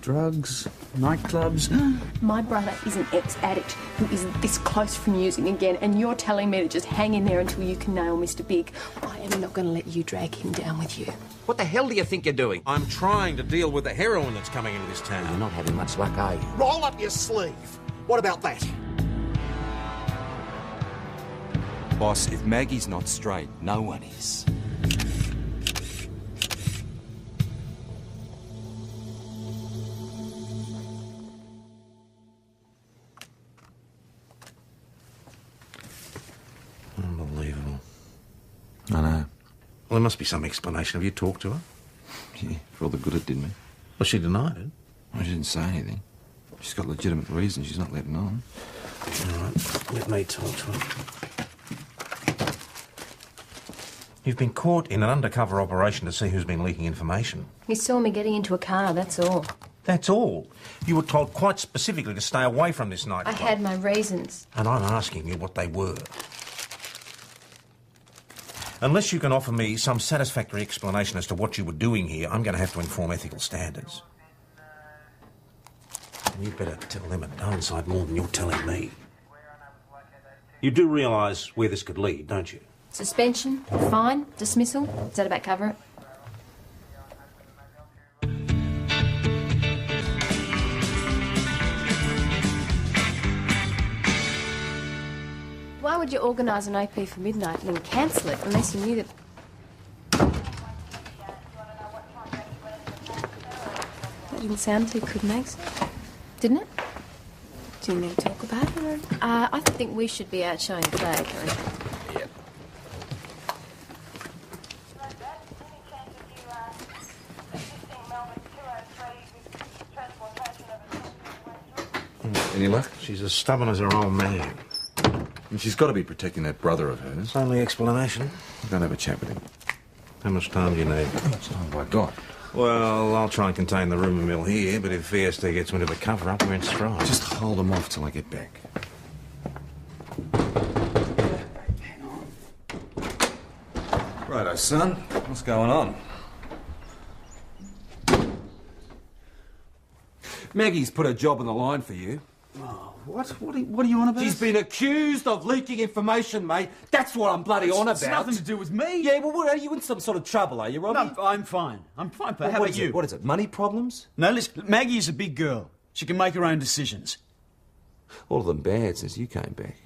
Drugs, nightclubs. My brother is an ex-addict who is this close from using again, and you're telling me to just hang in there until you can nail Mr. Big. I am not going to let you drag him down with you. What the hell do you think you're doing? I'm trying to deal with the heroin that's coming into this town. You're not having much luck, are you? Roll up your sleeve. What about that? Boss, if Maggie's not straight, no one is. Unbelievable. I know. Well, there must be some explanation. Have you talked to her? Yeah, for all the good it did me. Well, she denied it. Well, she didn't say anything. She's got legitimate reasons she's not letting on. All right, let me talk to her. You've been caught in an undercover operation to see who's been leaking information. He saw me getting into a car, that's all. That's all. You were told quite specifically to stay away from this nightclub. I had my reasons. And I'm asking you what they were. Unless you can offer me some satisfactory explanation as to what you were doing here, I'm going to have to inform ethical standards. And you better tell them at Downside more than you're telling me. You do realise where this could lead, don't you? Suspension, fine, dismissal. Does that about cover it? Why would you organise an AP for midnight and then cancel it unless you knew that... That didn't sound too good, Mags. Didn't it? Do you need to talk about it? Or... I think we should be out showing the flag, or... Yep. Any luck? She's as stubborn as her old man. And she's got to be protecting that brother of hers. It's only explanation. Go and have a chat with him. How much time do you need? How much time have I got? Well, I'll try and contain the rumour mill here, but if VST gets into the cover-up, we're in stride. Just hold them off till I get back. Righto, son. What's going on? Maggie's put a job on the line for you. Oh, what? What are you on about? She's been accused of leaking information, mate. That's what I'm bloody on about. It's nothing to do with me. Yeah, well, what, are you in some sort of trouble, are you, Robbie? No, I'm fine. I'm fine, but how What about is you? it? What is it? Money problems? No, listen, Maggie is a big girl. She can make her own decisions. All of them bad since you came back.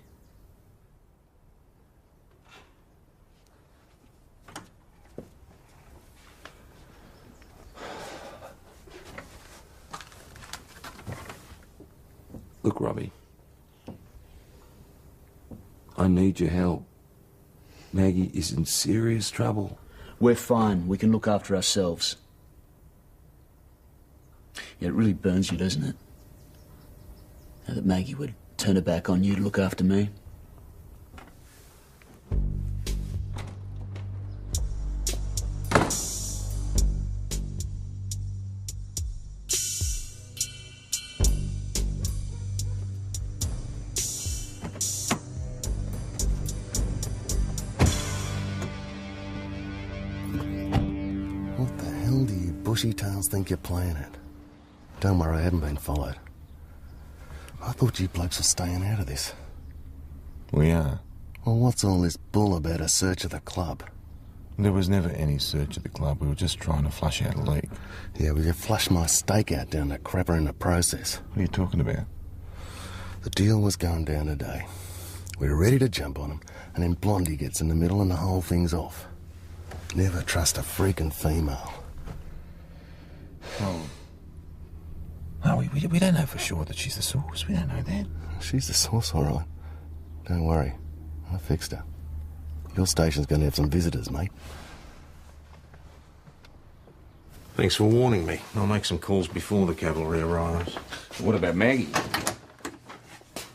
Look, Robbie. I need your help. Maggie is in serious trouble. We're fine. We can look after ourselves. Yeah, it really burns you, doesn't it? Now that Maggie would turn her back on you to look after me. What the hell do you bushy-tails think you're playing at? Don't worry, I haven't been followed. I thought you blokes were staying out of this. We are. Well, what's all this bull about a search of the club? There was never any search of the club. We were just trying to flush out a leak. Yeah, well, you flushed my stake out down the crapper in the process. What are you talking about? The deal was going down today. We were ready to jump on him, and then Blondie gets in the middle and the whole thing's off. Never trust a freaking female. Oh. No, we don't know for sure that she's the source. We don't know that. She's the source, all right. Don't worry. I fixed her. Your station's going to have some visitors, mate. Thanks for warning me. I'll make some calls before the cavalry arrives. What about Maggie?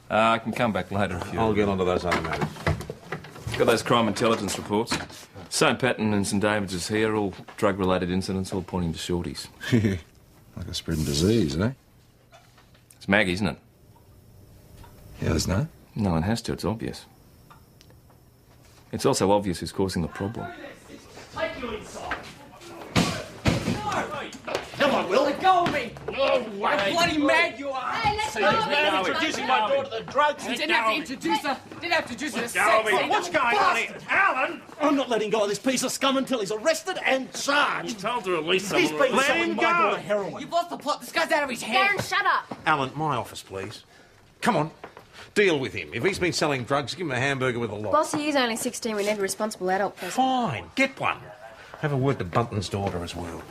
I can come back later if you... I'll get onto those other matters. Got those crime intelligence reports. St. Patton and St. David's is here, all drug-related incidents, all pointing to shorties. Like a spreading disease, eh? It's Maggie, isn't it? Yeah, there's no. No one has to, it's obvious. It's also obvious who's causing the problem. Take you inside. Come on, Will. Let go of me. You're bloody mad, you are! Hey, let's go! Introducing my daughter to drugs. You didn't have to introduce her. Didn't have to introduce her to sex. What's going on here? Alan! I'm not letting go of this piece of scum until he's arrested and charged. Told to release He's someone. been selling my daughter heroin. You've lost the plot. This guy's out of his head. Darren, shut up! Alan, my office, please. Come on. Deal with him. If he's been selling drugs, give him a hamburger with a lot. Bossy is only 16. We need a responsible adult person. Fine. Get one. Have a word to Bunton's daughter as well.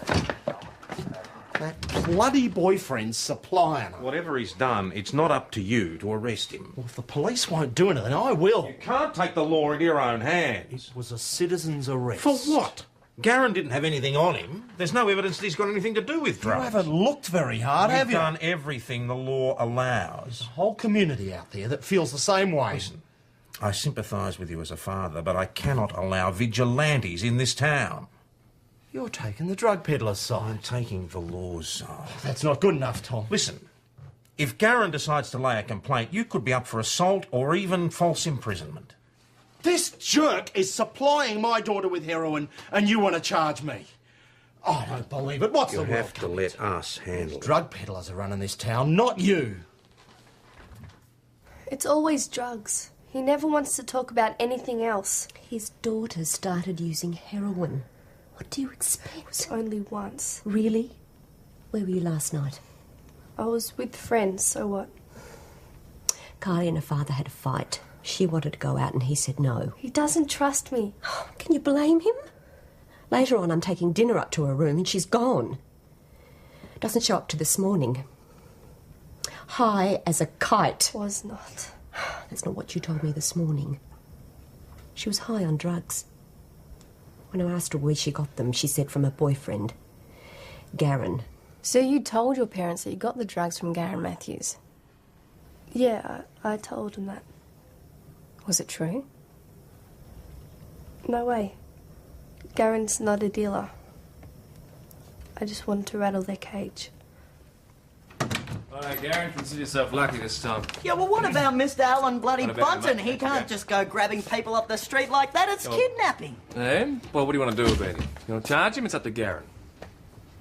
That bloody boyfriend's supplying her. Whatever he's done, it's not up to you to arrest him. Well, if the police won't do anything, I will. You can't take the law into your own hands. It was a citizen's arrest. For what? Garen didn't have anything on him. There's no evidence that he's got anything to do with You drugs. haven't looked very hard, have You've you? done everything the law allows. Whole community out there that feels the same way. Listen, I sympathise with you as a father, but I cannot allow vigilantes in this town. You're taking the drug peddler's side. I'm taking the law's side. That's not good enough, Tom. Listen, if Garen decides to lay a complaint, you could be up for assault or even false imprisonment. This jerk is supplying my daughter with heroin, and you want to charge me? I don't believe it. What's You'll the world have to come let us handle it. Drug peddlers are running this town, not you. It's always drugs. He never wants to talk about anything else. His daughter started using heroin. What do you expect? Only once. Really? Where were you last night? I was with friends, so what? Kylie and her father had a fight. She wanted to go out and he said no. He doesn't trust me. Can you blame him? Later on, I'm taking dinner up to her room and she's gone. Doesn't show up to this morning. High as a kite. Was not. That's not what you told me this morning. She was high on drugs. When I asked her where she got them, she said from her boyfriend, Garen. So you told your parents that you got the drugs from Garen Matthews? Yeah, I told him that. Was it true? No way. Garen's not a dealer. I just wanted to rattle their cage. All right, Garen, consider yourself lucky this time. Yeah, well, what about Mr. Alan bloody What about Bunton? him? He can't just go grabbing people off the street like that. It's kidnapping. Eh? Well, what do you want to do about him? You want to charge him? It's up to Garen.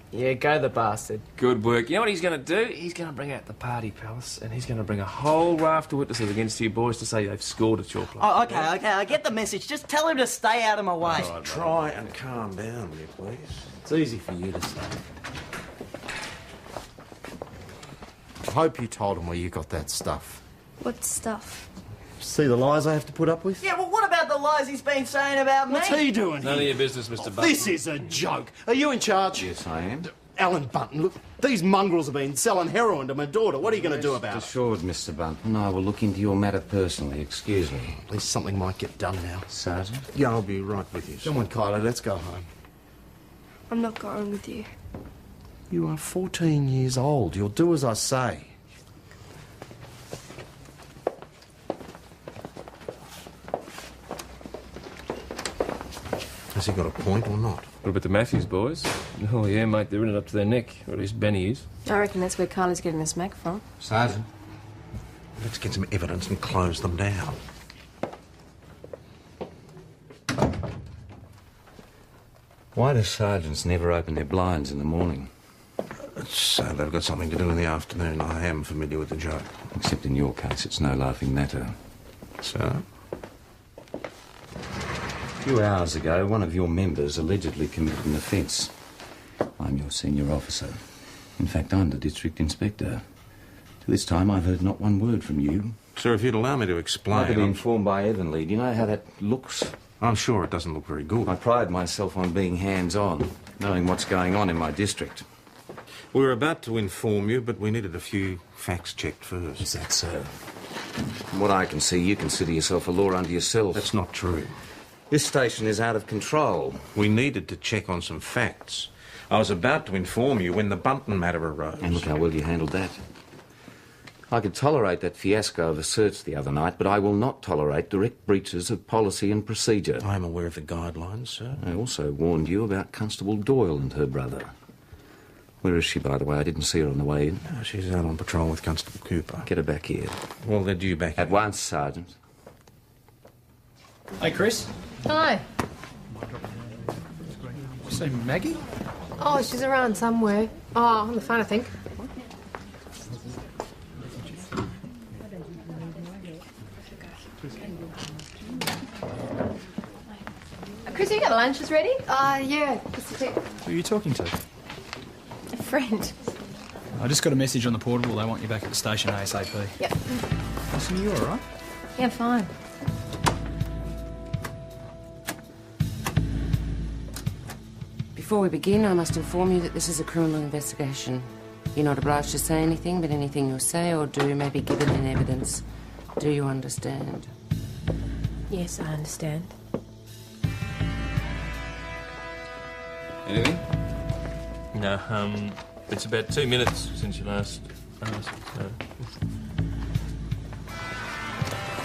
Yeah, go the bastard. Good work. You know what he's going to do? He's going to bring out the party palace and he's going to bring a whole raft of witnesses against you boys to say they've scored at your place. Oh, okay, I get the message. Just tell him to stay out of my way. Try and calm down, will you, please? It's easy for you to say. I hope you told him where you got that stuff. What stuff? See the lies I have to put up with? Yeah, well, what about the lies he's been saying about me? What's he doing None of here? your business, Mr. Bunton. This is a joke. Are you in charge? Yes, I am. Alan Bunton, look, these mongrels have been selling heroin to my daughter. What are you going to do about it? Assured, Mr. Bunton, I will look into your matter personally. Excuse me. At least something might get done now. Sergeant? Yeah, I'll be right with you, sir. Come on, Kylie, let's go home. I'm not going with you. You are 14 years old. You'll do as I say. Has he got a point or not? What about the Matthews boys? Oh, yeah, mate, they're in it up to their neck. Or at least Benny is. I reckon that's where Kylie's getting the smack from. Sergeant? Let's get some evidence and close them down. Why do sergeants never open their blinds in the morning? So they've got something to do in the afternoon. I am familiar with the joke. Except in your case, it's no laughing matter. So? A few hours ago, one of your members allegedly committed an offence. I'm your senior officer. In fact, I'm the district inspector. To this time, I've heard not one word from you. Sir, if you'd allow me to explain... I've been informed by Evanley. Do you know how that looks? I'm sure it doesn't look very good. I pride myself on being hands-on, knowing what's going on in my district. We were about to inform you, but we needed a few facts checked first. Is that so? From what I can see, you consider yourself a law unto yourself. That's not true. This station is out of control. We needed to check on some facts. I was about to inform you when the Bunton matter arose. And look how well you handled that. I could tolerate that fiasco of a search the other night, but I will not tolerate direct breaches of policy and procedure. I am aware of the guidelines, sir. I also warned you about Constable Doyle and her brother. Where is she, by the way? I didn't see her on the way in. No, she's out on patrol with Constable Cooper. Get her back here. Well, they're due back. At once, Sergeant. Hey, Chris. Hi. You see Maggie? Oh, she's around somewhere. Oh, on the phone, I think. lunch is ready? Yeah, just a tick. Who are you talking to? A friend. I just got a message on the portable. They want you back at the station ASAP. Yep. Listen, you all right? Yeah, fine. Before we begin, I must inform you that this is a criminal investigation. You're not obliged to say anything, but anything you say or do may be given in evidence. Do you understand? Yes, I understand. Anything? No, it's about 2 minutes since you last asked.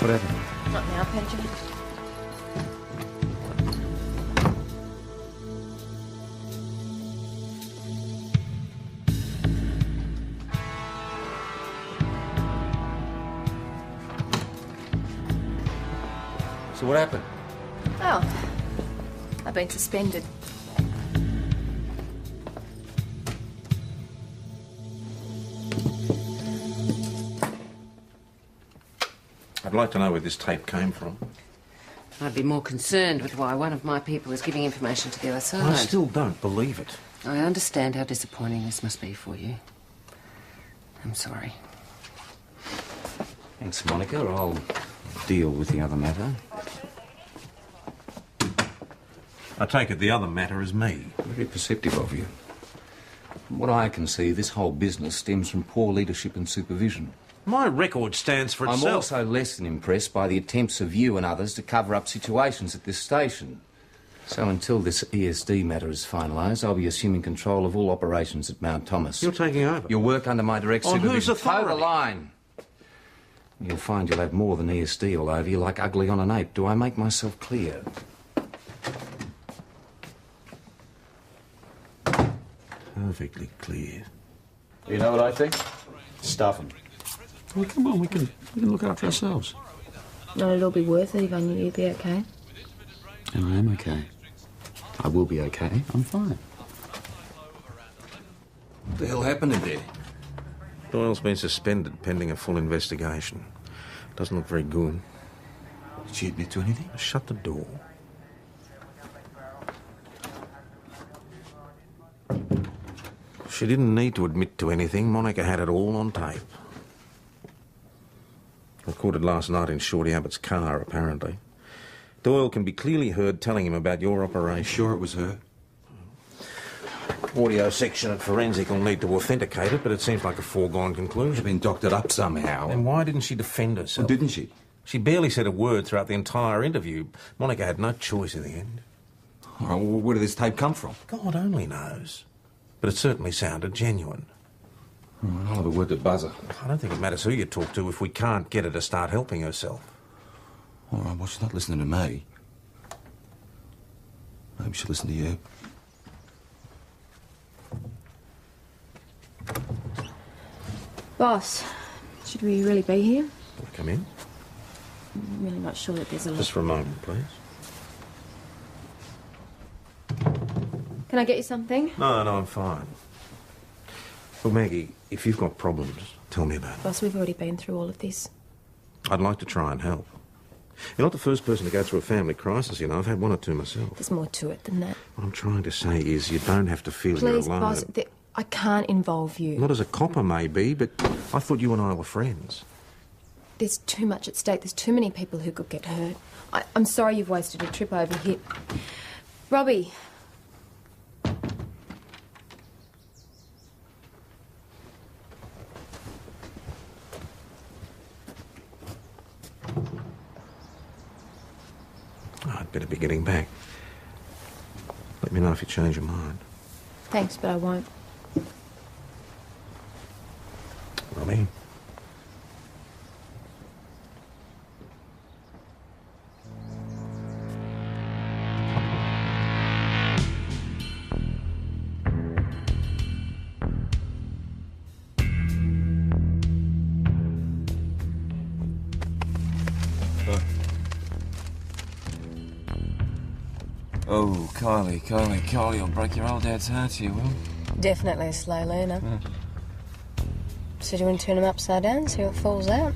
What happened? Not now, Pedro. So what happened? Oh, I've been suspended. I'd like to know where this tape came from. I'd be more concerned with why one of my people is giving information to the other side. I still don't believe it. I understand how disappointing this must be for you. I'm sorry. Thanks, Monica. I'll deal with the other matter. I take it the other matter is me. Very perceptive of you. From what I can see, this whole business stems from poor leadership and supervision. My record stands for itself. I'm also less than impressed by the attempts of you and others to cover up situations at this station. So until this ESD matter is finalised, I'll be assuming control of all operations at Mount Thomas. You're taking over? You'll work under my direct On supervision. whose authority? Toe the line. You'll find you'll have more than ESD all over you, like ugly on an ape. Do I make myself clear? Perfectly clear. You know what I think? Stuff 'em. Well, come on, we can look after ourselves. No, it'll be worth it, Ivan. You'll be okay. And I am okay. I will be okay. I'm fine. What the hell happened in there? Doyle's been suspended pending a full investigation. Doesn't look very good. Did she admit to anything? Shut the door. She didn't need to admit to anything. Monica had it all on tape. Recorded last night in Shorty Abbott's car, apparently. Doyle can be clearly heard telling him about your operation. Sure it was her? Audio section at Forensic will need to authenticate it, but it seems like a foregone conclusion. She's been doctored up somehow. Then why didn't she defend herself? Well, didn't she? She barely said a word throughout the entire interview. Monica had no choice in the end. All right, well, where did this tape come from? God only knows. But it certainly sounded genuine. All right, I'll have a word to Buzzer. I don't think it matters who you talk to if we can't get her to start helping herself. All right, well, she's not listening to me. Maybe she'll listen to you. Boss, should we really be here? Can I come in? I'm really not sure that there's a lot. Just for a moment, please. Can I get you something? No, I'm fine. Well, Maggie, if you've got problems, tell me about it. Boss, we've already been through all of this. I'd like to try and help. You're not the first person to go through a family crisis, you know. I've had one or two myself. There's more to it than that. What I'm trying to say is you don't have to feel you're Please, alone. boss, I can't involve you. Not as a copper, maybe, but I thought you and I were friends. There's too much at stake. There's too many people who could get hurt. I'm sorry you've wasted a trip over here. Robbie. I'd better be getting back. Let me know if you change your mind. Thanks, but I won't. Robbie? Oh, Kylie, you'll break your old dad's heart, you will. Definitely a slow learner. So do you want to turn them upside down, see what falls out?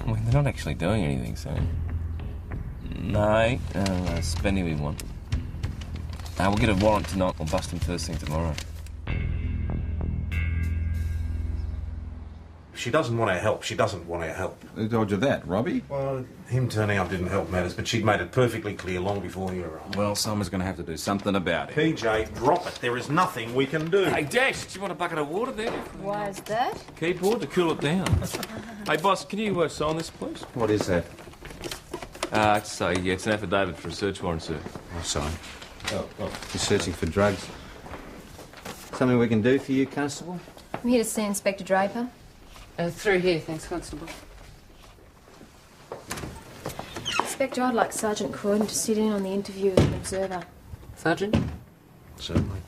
Well, they're not actually doing anything, so... No, spending we want. We'll get a warrant tonight. We'll bust him first thing tomorrow. She doesn't want our help. She doesn't want our help. Who told you that, Robbie? Well, him turning up didn't help matters, but she'd made it perfectly clear long before you arrived. Well, someone's going to have to do something about it. PJ, drop it. There is nothing we can do. Hey, Dash, do you want a bucket of water there? Why is that? Keyboard to cool it down. Hey, boss, can you sign this, please? What is that? It's an affidavit for a search warrant, sir. Oh, sorry. You're searching for drugs. Something we can do for you, Constable? I'm here to see Inspector Draper. Through here, thanks, Constable. Inspector, I'd like Sergeant Croydon to sit in on the interview with an observer. Sergeant? Certainly.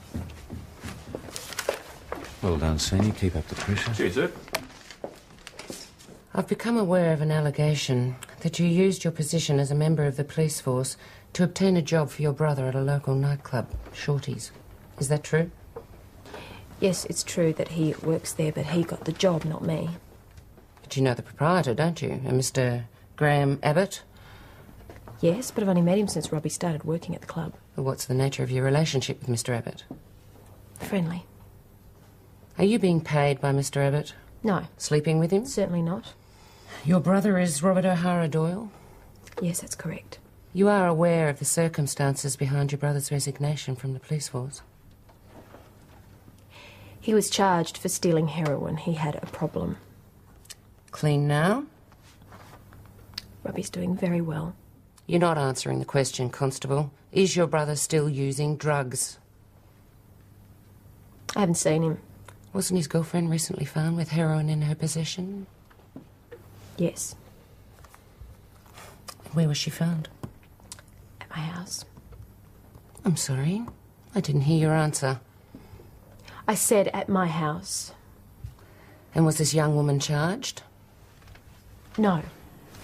Well done, Senior. Keep up the pressure. Cheers, sir. I've become aware of an allegation that you used your position as a member of the police force to obtain a job for your brother at a local nightclub, Shorty's. Is that true? Yes, it's true that he works there, but he got the job, not me. But you know the proprietor, don't you? A Mr. Graham Abbott? Yes, but I've only met him since Robbie started working at the club. Well, what's the nature of your relationship with Mr. Abbott? Friendly. Are you being paid by Mr. Abbott? No. Sleeping with him? Certainly not. Your brother is Robert O'Hara Doyle? Yes, that's correct. You are aware of the circumstances behind your brother's resignation from the police force? He was charged for stealing heroin. He had a problem. Clean now? Robbie's doing very well. You're not answering the question, Constable. Is your brother still using drugs? I haven't seen him. Wasn't his girlfriend recently found with heroin in her possession? Yes. Where was she found? At my house. I'm sorry. I didn't hear your answer. I said at my house. And was this young woman charged? No.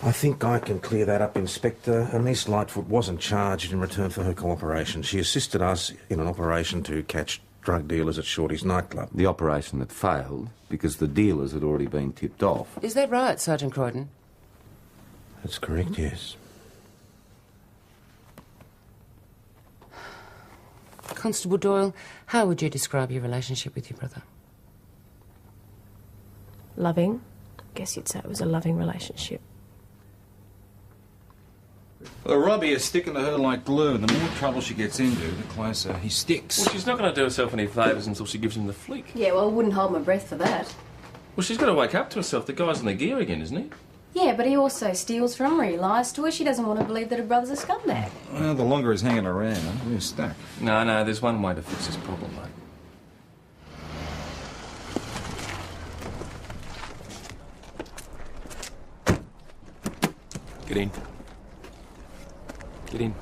I think I can clear that up, Inspector. Anise Lightfoot wasn't charged in return for her cooperation. She assisted us in an operation to catch drug dealers at Shorty's nightclub. The operation that failed because the dealers had already been tipped off. Is that right, Sergeant Croydon? That's correct, yes. Constable Doyle, how would you describe your relationship with your brother? Loving. I guess you'd say it was a loving relationship. Well, Robbie is sticking to her like glue, and the more trouble she gets into, the closer he sticks. Well, she's not going to do herself any favours until she gives him the flick. Yeah, well, I wouldn't hold my breath for that. Well, she's got to wake up to herself. The guy's in the gear again, isn't he? Yeah, but he also steals from her. He lies to her. She doesn't want to believe that her brother's a scumbag. Well, the longer he's hanging around, we're stuck. No, there's one way to fix this problem, mate. Get in. Get in.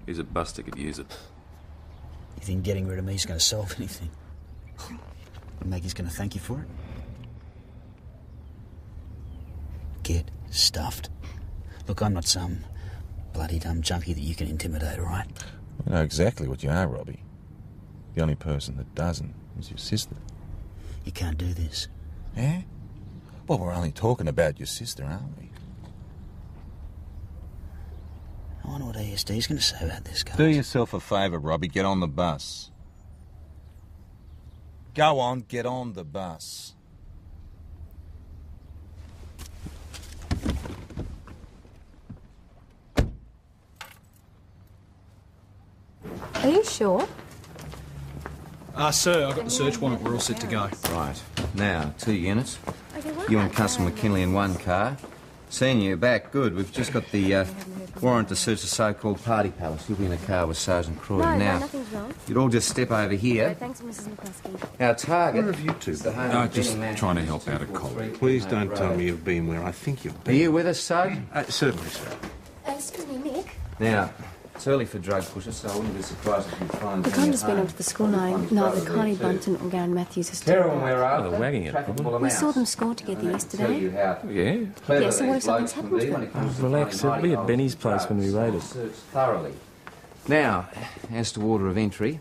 Here's a bus ticket, use it. You think getting rid of me is going to solve anything? Maggie's going to thank you for it? Get stuffed. Look, I'm not some bloody dumb junkie that you can intimidate, all right? I know exactly what you are, Robbie. The only person that doesn't is your sister. You can't do this. Yeah? Well, we're only talking about your sister, aren't we? I wonder what ASD's going to say about this, guys. Do yourself a favour, Robbie. Get on the bus. Go on, get on the bus. Are you sure? Sir, I've got the search warrant. We're all set to go. Right. Now, 2 units. You and Constable McKinley in one car. Seeing you back, good. We've just got the warrant to search the so-called party palace. You'll be in a car with Sergeant Croydon. Now, nothing's wrong. you'd all just step over here. Thanks, Mrs. McCluskey. Our target... Where have you two been? No, just trying to help out a colleague. Please don't tell me you've been where I think you've Are been. you with us, Sug? Certainly, sir. Excuse me, Nick. Now, it's early for drug pushers, so I wouldn't be surprised if you find... The convict has been onto the school line. Neither Connie Bunton or Garen Matthews has Heroin, we're Oh, after. they're wagging it, probably. We saw them score together yesterday. Yeah. Yeah, so what if something's happened to them? Relax, it'll be at Benny's place when we raid it. Search thoroughly. Now, as to order of entry...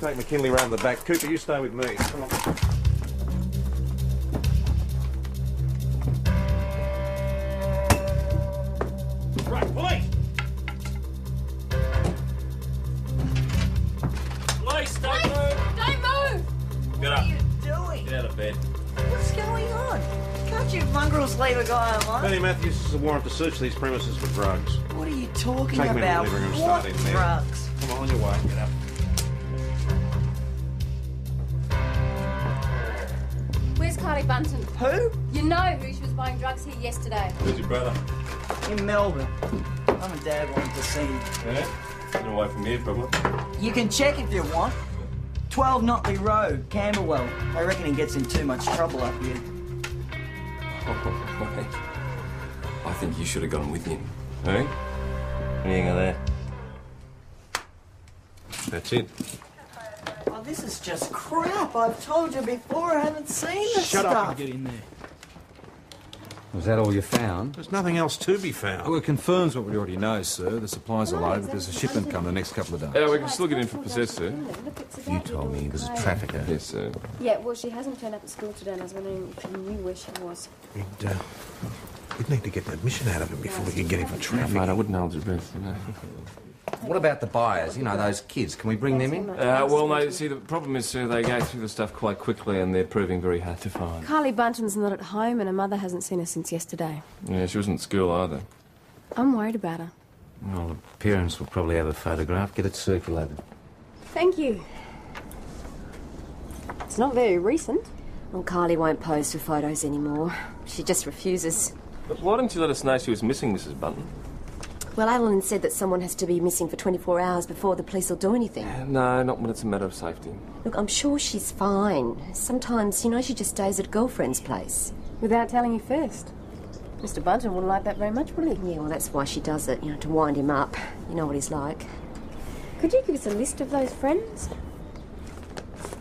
Take McKinley round the back. Cooper, you stay with me. Come on. Right, police! Police, don't move! Don't move! Get up. Doing? Get out of bed. What's going on? Can't you mongrels leave a guy alone? Benny Matthews is a warrant to search these premises for drugs. What are you talking Take me to the about? living room, What start in there. drugs? Come on your way. Get up. Where's Carly Bunton? Who? You know who she was buying drugs here yesterday. Who's your brother? In Melbourne. Mum and Dad wanted to see him. Yeah? Get away from here, probably. You can check if you want. 12 Notley Road, Camberwell. I reckon he gets in too much trouble up here. Oh, mate. I think you should have gone with him. Eh? What do you think of that? That's it. Oh, this is just crap. I've told you before, I haven't seen this Shut stuff. up and get in there. Was that all you found? There's nothing else to be found. Oh, it confirms what we already know, sir. The supplies are loaded. There's a shipment coming the next couple of days. Yeah, we can still get in for possess, sir. You told me he was a trafficker. Yes, sir. Yeah, well, she hasn't turned up at school today, and I was wondering if you knew where she was. We'd need to get the admission out of him before we could get him for traffic. Mate, I wouldn't hold your breath, you know. What about the buyers? You know, those kids. Can we bring them in? Well, no, see, the problem is, sir, they go through the stuff quite quickly and they're proving very hard to find. Carly Bunton's not at home, and her mother hasn't seen her since yesterday. Yeah, she wasn't at school either. I'm worried about her. Well, the parents will probably have a photograph. Get it circulated. Thank you. It's not very recent. Well, Carly won't pose for photos anymore. She just refuses. But why didn't you let us know she was missing, Mrs. Bunton? Well, Alan said that someone has to be missing for 24 hours before the police will do anything. No, not when it's a matter of safety. Look, I'm sure she's fine. Sometimes, you know, she just stays at a girlfriend's place. Without telling you first. Mr. Bunton wouldn't like that very much, would he? Yeah, well, that's why she does it, you know, to wind him up. You know what he's like. Could you give us a list of those friends?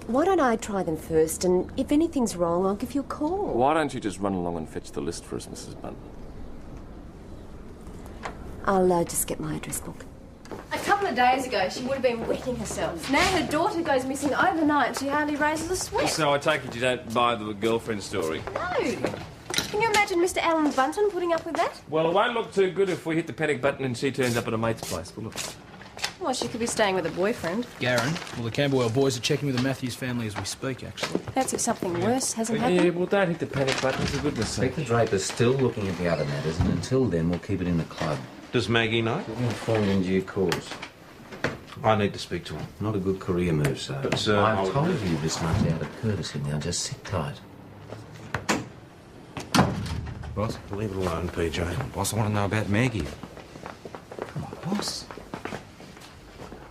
Why don't I try them first, and if anything's wrong, I'll give you a call. Why don't you just run along and fetch the list for us, Mrs. Bunton? I'll just get my address book. A couple of days ago, she would have been wetting herself. Now her daughter goes missing overnight, and she hardly raises a sweat. So I take it you don't buy the girlfriend story? No. Can you imagine Mr. Alan Bunton putting up with that? Well, it won't look too good if we hit the panic button and she turns up at a mate's place, will it? Well, she could be staying with a boyfriend. Garen, well, the Camberwell boys are checking with the Matthews family as we speak, actually. That's if something worse hasn't happened. Yeah, well, don't hit the panic button, for goodness sake. Inspector Draper's still looking at the other matters, and until then, we'll keep it in the club. Does Maggie know? We'll be informed in due course. I need to speak to him. Not a good career move, sir. But, sir, I've told you this much out of courtesy. Now, just sit tight. Boss? Leave it alone, PJ. Boss, I want to know about Maggie. Come on, boss.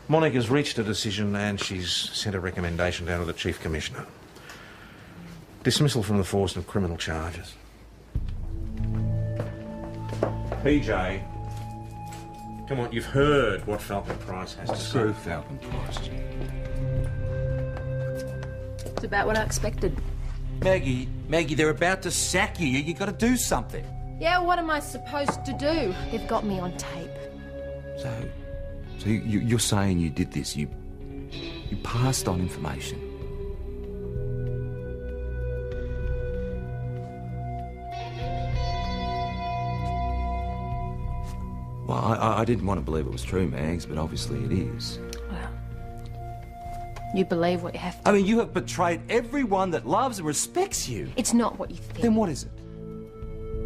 Monica's reached a decision and she's sent a recommendation down to the Chief Commissioner. Dismissal from the force of criminal charges. PJ, come on, you've heard what Falcon Price has to say. Screw Falcon Price. It's about what I expected. Maggie, they're about to sack you. You got to do something. Yeah, what am I supposed to do? They've got me on tape. So you're saying you did this? You passed on information? Well, I didn't want to believe it was true, Mags, but obviously it is. Well, you believe what you have to. I mean, you have betrayed everyone that loves and respects you. It's not what you think. Then what is it?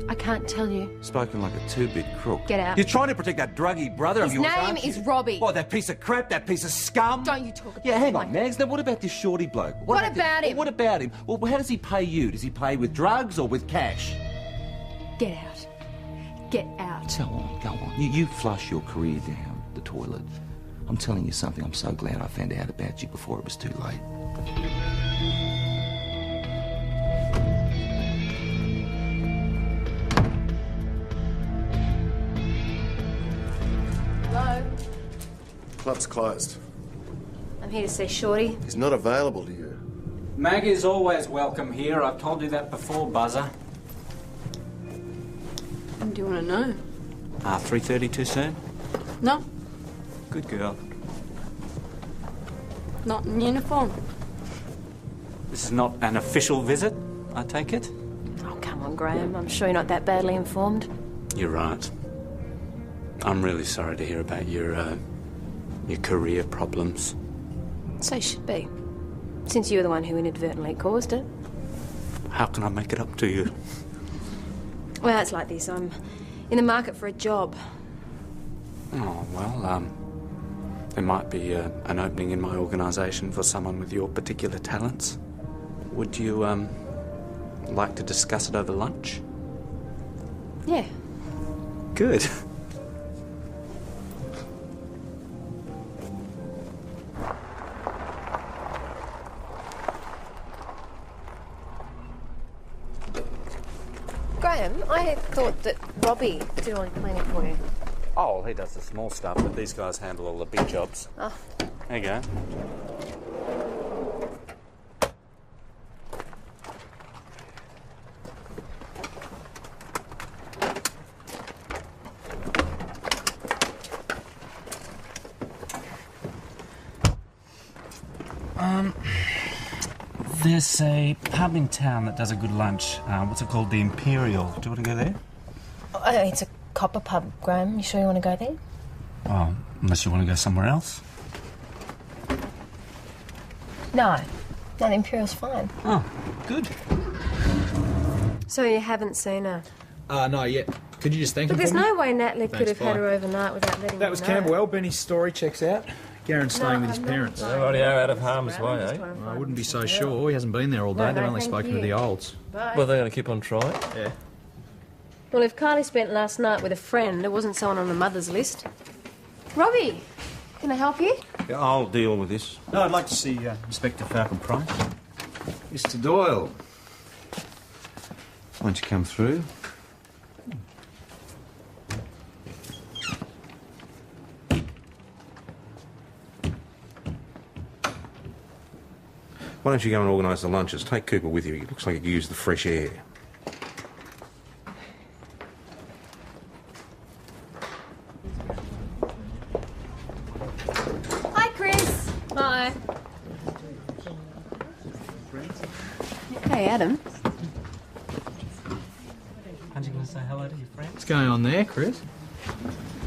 I can't tell you. Spoken like a two-bit crook. Get out. You're trying to protect that druggy brother of His yours, name aren't you? is Robbie. What, that piece of crap, that piece of scum? Don't you talk about Yeah, hang him on, like Mags. Now, what about this shorty bloke? What about him? What about him? Well, how does he pay you? Does he pay with drugs or with cash? Get out. Get out. Go on. You flush your career down the toilet. I'm telling you something. I'm so glad I found out about you before it was too late. Hello? Club's closed. I'm here to see Shorty. He's not available to you. Maggie's always welcome here. I've told you that before, Buzzer. Do you want to know? 3:30 too soon? No. Good girl. Not in uniform. This is not an official visit, I take it? Oh, come on, Graham. I'm sure you're not that badly informed. You're right. I'm really sorry to hear about your career problems. So you should be, since you were the one who inadvertently caused it. How can I make it up to you? Well, it's like this. I'm in the market for a job. Oh, well, there might be an opening in my organisation for someone with your particular talents. Would you, like to discuss it over lunch? Yeah. Good. Graham, I thought that Robbie did all the cleaning for you. Oh, he does the small stuff, but these guys handle all the big jobs. Oh. There you go. There's a pub in town that does a good lunch. What's it called? The Imperial. Do you want to go there? Oh, it's a copper pub, Graham. You sure you want to go there? Oh, unless you want to go somewhere else. No. No, the Imperial's fine. Oh, good. So you haven't seen her? No, yet. Could you just thank But him there's for me? no way Natalie could Thanks, have had bye. her overnight without letting That you was know. Camberwell. Benny's story checks out. Garen's staying with his parents. Rightio, out of harm's way, eh? I wouldn't be so sure. He hasn't been there all day. No, They've only thank spoken to you. the olds. Bye. Well, they're going to keep on trying. Yeah. Well, if Carly spent last night with a friend, it wasn't someone on the mother's list. Robbie, can I help you? Yeah, I'll deal with this. No, I'd like to see Inspector Falcon Price. Mr. Doyle. Why don't you come through? Why don't you go and organise the lunches? Take Cooper with you. He looks like he could use the fresh air. Hi, Chris. Hi. Hey, Adam. Aren't you going to say hello to your friends? What's going on there, Chris?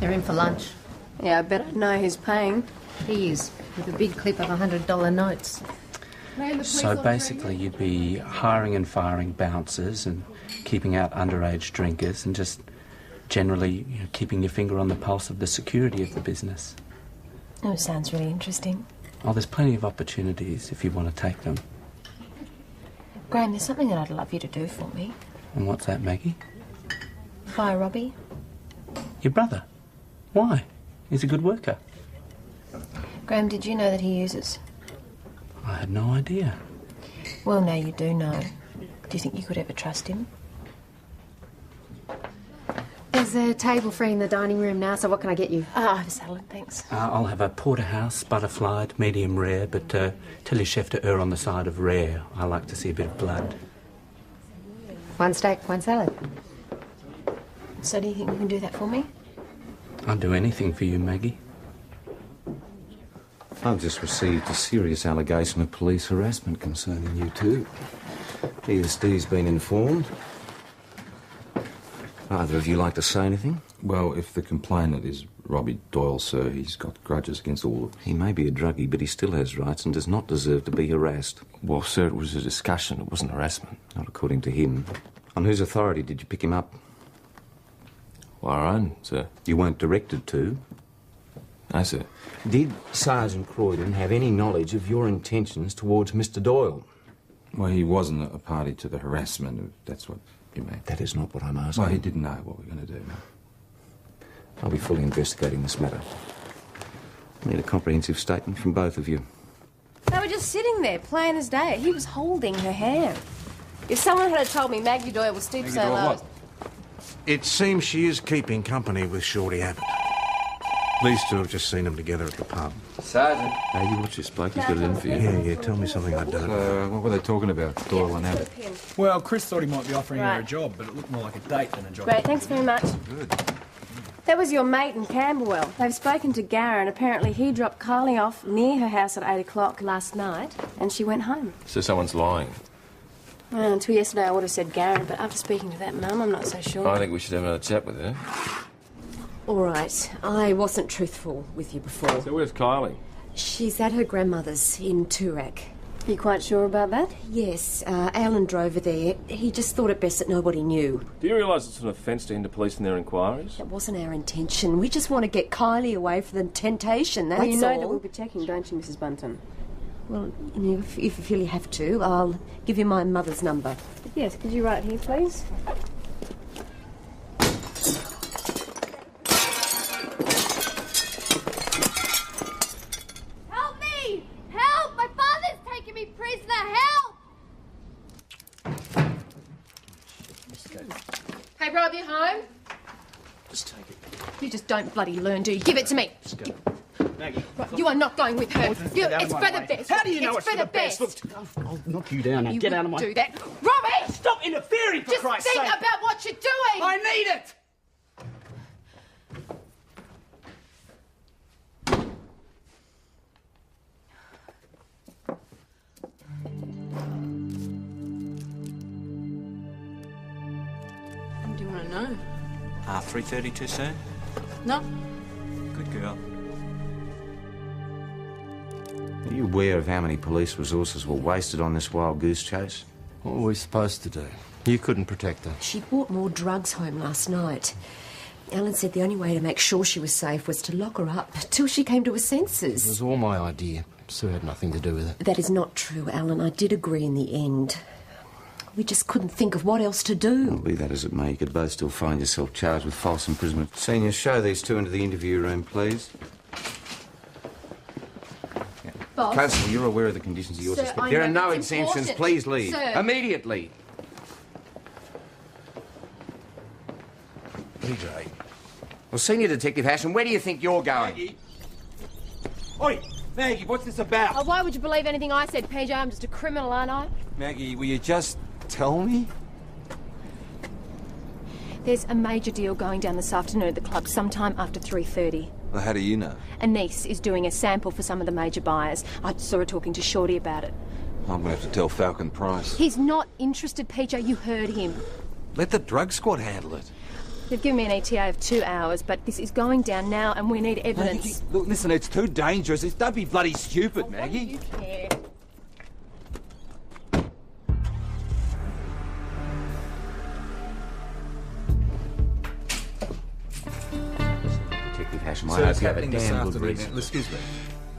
They're in for lunch. Yeah, I bet I know who's paying. He is, with a big clip of $100 notes. So basically you'd be hiring and firing bouncers and keeping out underage drinkers and just generally keeping your finger on the pulse of the security of the business. Oh, sounds really interesting. Oh, there's plenty of opportunities if you want to take them. Graham, there's something that I'd love you to do for me. And what's that, Maggie? Fire Robbie. Your brother. Why? He's a good worker. Graham, did you know that he uses? I had no idea. Well, now you do know. Do you think you could ever trust him? There's a table free in the dining room now, so what can I get you? I have a salad, thanks. I'll have a porterhouse, butterflied, medium rare, but tell your chef to err on the side of rare. I like to see a bit of blood. One steak, one salad. So do you think you can do that for me? I'll do anything for you, Maggie. I've just received a serious allegation of police harassment concerning you two. ESD's been informed. Either of you like to say anything? Well, if the complainant is Robbie Doyle, sir, he's got grudges against all of us. He may be a druggie, but he still has rights and does not deserve to be harassed. Well, sir, it was a discussion. It wasn't harassment. Not according to him. On whose authority did you pick him up? Well, our own, sir. You weren't directed to? No, sir. Did Sergeant Croydon have any knowledge of your intentions towards Mr. Doyle? Well, he wasn't a party to the harassment, if that's what you mean. That is not what I'm asking. Well, he didn't know what we were going to do. I'll be fully investigating this matter. I need a comprehensive statement from both of you. They were just sitting there, plain as day. He was holding her hand. If someone had told me Maggie Doyle would stoop so low... It seems she is keeping company with Shorty Abbott. These two have just seen them together at the pub. Sergeant. Hey, you watch this bloke. He's got it in for you. Yeah, tell me something I don't know. What were they talking about, Doyle and Abbott? Well, Chris thought he might be offering her a Right. job, but it looked more like a date than a job. Great, thanks very much. Good. That was your mate in Camberwell. They've spoken to Garen. Apparently he dropped Kylie off near her house at 8 o'clock last night and she went home. So someone's lying. Well, until yesterday I would have said Garen, but after speaking to that mum, I'm not so sure. I think we should have another chat with her. All right, I wasn't truthful with you before. So where's Kylie? She's at her grandmother's in Toorak. You quite sure about that? Yes, Alan drove her there. He just thought it best that nobody knew. Do you realise it's an offence to hinder police in their inquiries? That wasn't our intention. We just want to get Kylie away from the temptation, that's Well, you know all. that we'll be checking, don't you, Mrs. Bunton? Well, you know, if you feel you have to, I'll give you my mother's number. Yes, could you write here, please? Help me! Help! My father's taking me prisoner! Help! Hey, Rob, you home? Just take it. You just don't bloody learn, do you? Give it to me. Just go. Maggie. Right, you are not going with her. Get out of It's my for the way. best. How do you know it's for the best? Look, I'll knock you down now. You Get out of my... wouldn't do that. Robbie! Stop interfering, for Just Christ's think sake. about what you're doing! I need it! What do you want to know? 3:30 too soon? No. Good girl. Are you aware of how many police resources were wasted on this wild goose chase? What were we supposed to do? You couldn't protect her. She brought more drugs home last night. Alan said the only way to make sure she was safe was to lock her up till she came to her It senses. was all my idea. Sue had nothing to do with it. That is not true, Alan. I did agree in the end. We just couldn't think of what else to do. Well, be that as it may, you could both still find yourself charged with false imprisonment. Senior, show these two into the interview room, please. Boss. Constable, you're aware of the conditions of your Sir, suspension. I There are know no it's exemptions. important. Please leave. Sir. Immediately. PJ. Well, Senior Detective Hassan, where do you think you're going? Maggie. Oi, Maggie, what's this about? Oh, why would you believe anything I said, PJ? I'm just a criminal, aren't I? Maggie, will you just tell me? There's a major deal going down this afternoon at the club sometime after 3:30. Well, how do you know? A niece is doing a sample for some of the major buyers. I saw her talking to Shorty about it. I'm going to have to tell Falcon Price. He's not interested, PJ. You heard him. Let the drug squad handle it. They've given me an ETA of 2 hours, but this is going down now and we need evidence. Maggie, look, listen, it's too dangerous. Don't be bloody stupid, Maggie. You care. Detective Hassan, So I hope it's you have a happening this damn good afternoon. reason. Excuse me.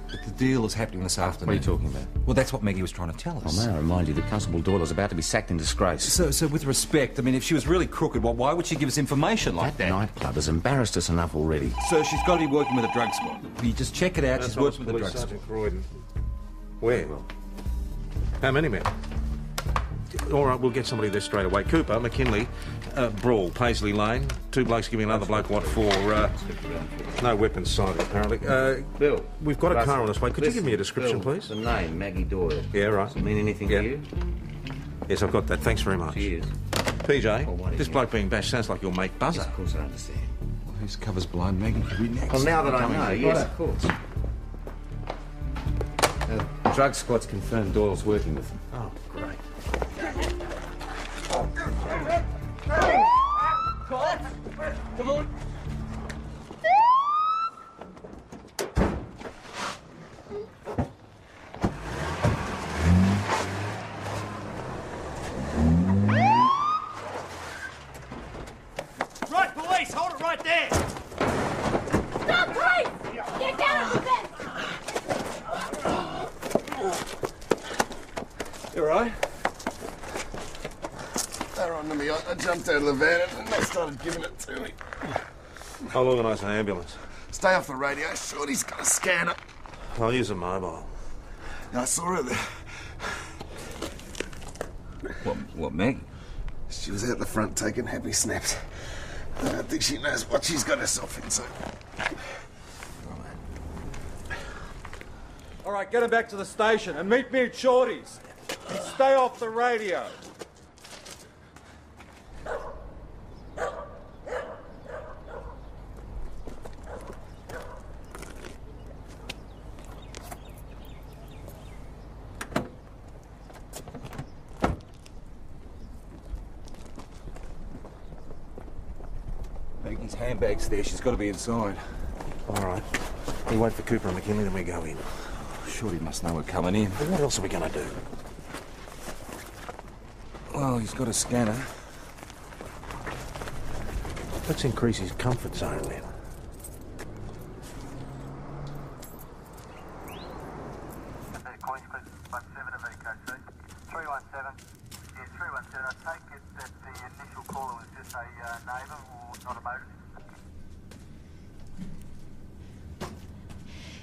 But the deal is happening this afternoon. What are you talking about? Well, that's what Maggie was trying to tell us. Well, may I remind you that Constable Doyle's about to be sacked in disgrace. So with respect, I mean, if she was really crooked, well, why would she give us information like That nightclub has embarrassed us enough already. So she's got to be working with a drug squad. Will you just check it out? She's working with a drug squad. Sergeant Croydon. Where? How many men? All right, we'll get somebody there straight away. Cooper, McKinley, Brawl, Paisley Lane. Two blokes giving another bloke what for? No weapons sighted, apparently. Bill. We've got a Russell, car on its way. Could you listen, give me a description, Bill, please? The name, Maggie Doyle. Yeah, right. Does it mean anything Yeah. to you? Yes, I've got that. Thanks very much. Cheers. PJ, this bloke being bashed sounds like your mate Buzzer. Yes, of course I understand. Well, whose cover's blind, Maggie? We next. Well, now that I Coming know, in. yes, Righto. of course. The drug squad's confirmed Doyle's working with them. Oh, great. Come on. Right, police, hold it right there. Stop, please! Get down with this! You all right? They're on to me. I jumped out of the van and they started giving it to me. I'll organise an ambulance. Stay off the radio. Shorty's got a scanner. I'll use a mobile. I saw her there. What, Maggie? She was out the front taking happy snaps. I don't think she knows what she's got herself into. All right, get her back to the station and meet me at Shorty's. And stay off the radio. handbag's there. She's got to be inside. All right. We wait for Cooper and McKinley, then we go in. Shorty must know we're coming in. Well, what else are we going to do? Well, he's got a scanner. Let's increase his comfort zone, then.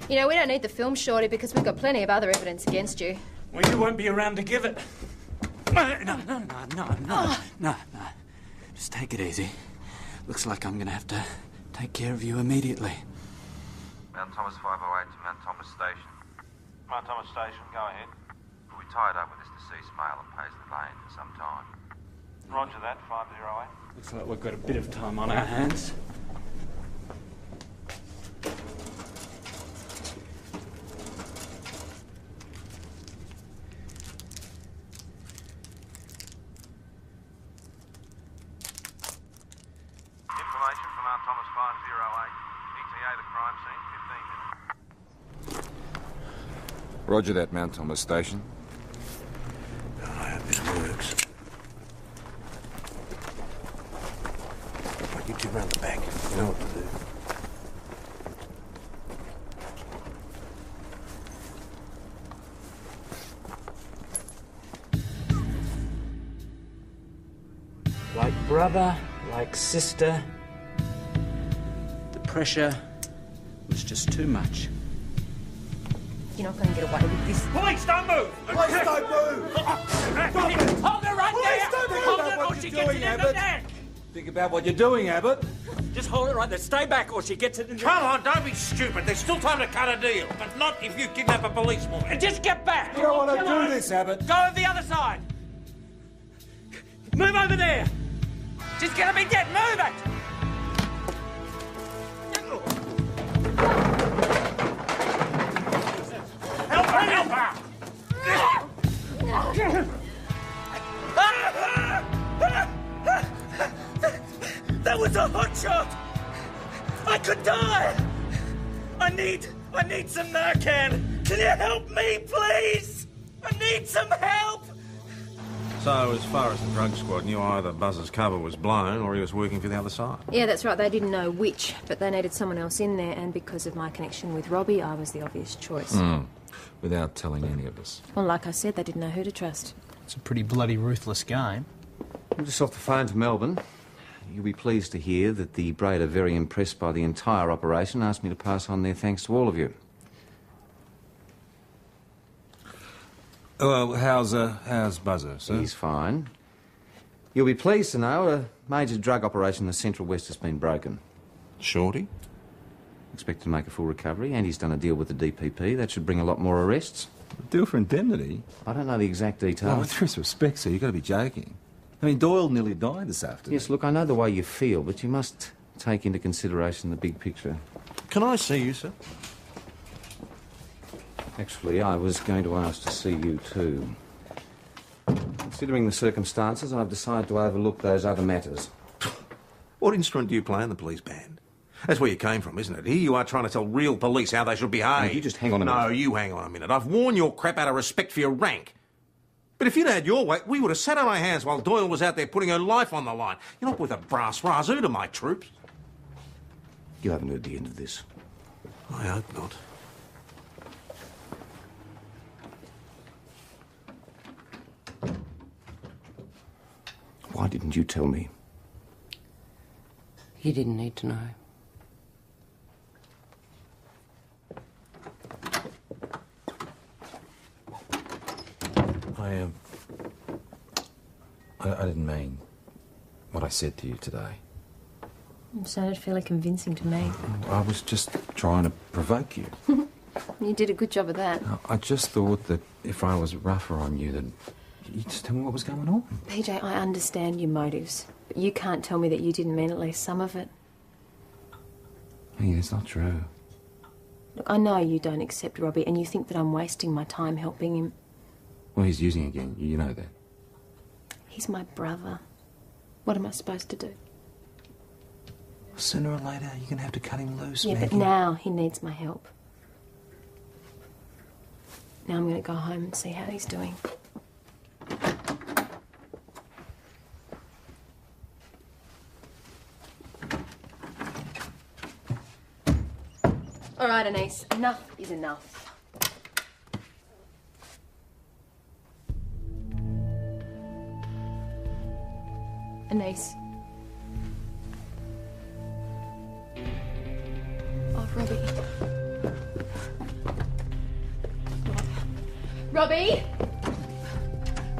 You know, we don't need the film, Shorty, because we've got plenty of other evidence against you. Well, you won't be around to give it. No. Just take it easy. Looks like I'm going to have to take care of you immediately. Mount Thomas 508 to Mount Thomas Station. Mount Thomas Station, go ahead. We'll be tied up with this deceased male on Paisley Lane for some time. Roger that, 508. Looks like we've got a bit of time on our hands. Information from Mount Thomas 508. ETA the crime scene, 15 minutes. Roger that, Mount Thomas Station. I hope this works. Right, you two round the back. You know what to do. Like brother, like sister. The pressure was just too much. You're not going to get away with this. Police, don't move! Police, don't move! Hold her right there! Hold it or she gets it in the neck! Think about what you're doing, Abbott. Just hold it right there. Stay back or she gets it in the Come on, don't be stupid. There's still time to cut a deal. But not if you kidnap a policewoman. And just get back! You don't want to Come on. do this, Abbott. Go on the other side! Move over there! She's gonna be dead! Move it! Help her! Help her! That was a hot shot! I could die! I need some Narcan! Can you help me, please? I need some help! So, as far as the drug squad knew, either Buzz's cover was blown or he was working for the other side. Yeah, that's right. They didn't know which, but they needed someone else in there, and because of my connection with Robbie, I was the obvious choice. Without telling any of us. Well, like I said, they didn't know who to trust. It's a pretty bloody ruthless game. I'm just off the phone to Melbourne. You'll be pleased to hear that the Braid are very impressed by the entire operation, asked me to pass on their thanks to all of you. Well, how's Buzzer, sir? He's fine. You'll be pleased to know a major drug operation in the Central West has been broken. Shorty? Expect to make a full recovery, and he's done a deal with the DPP. That should bring a lot more arrests. Deal for indemnity? I don't know the exact details. Oh, with respect, sir, you've got to be joking. I mean, Doyle nearly died this afternoon. Yes, look, I know the way you feel, but you must take into consideration the big picture. Can I see you, sir? Actually, I was going to ask to see you too. Considering the circumstances, I've decided to overlook those other matters. What instrument do you play in the police band? That's where you came from, isn't it? Here you are trying to tell real police how they should behave. No, you just hang on a minute. No, you hang on a minute. I've worn your crap out of respect for your rank. But if you'd had your way, we would have sat on our hands while Doyle was out there putting her life on the line. You're not with a brass razoo to my troops. You haven't heard the end of this. I hope not. Why didn't you tell me? You didn't need to know. I didn't mean what I said to you today. It sounded fairly convincing to me. I was just trying to provoke you. You did a good job of that. I just thought that if I was rougher on you, that you'd just tell me what was going on. PJ, I understand your motives, but you can't tell me that you didn't mean at least some of it. Hey, that's not true. Look, I know you don't accept Robbie, and you think that I'm wasting my time helping him. Well, he's using again. You know that. He's my brother. What am I supposed to do? Sooner or later, you're going to have to cut him loose, Yeah, Maggie. but now he needs my help. Now I'm going to go home and see how he's doing. All right, Anise, enough is enough. Anise. Oh, Robbie. Robbie?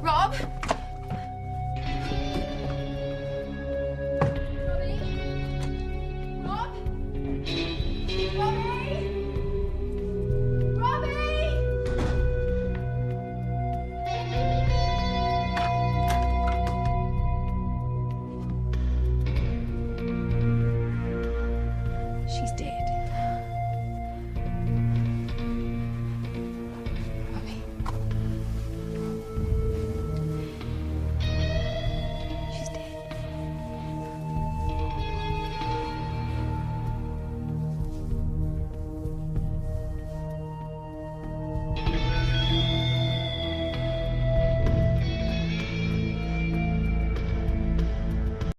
Rob? She's dead.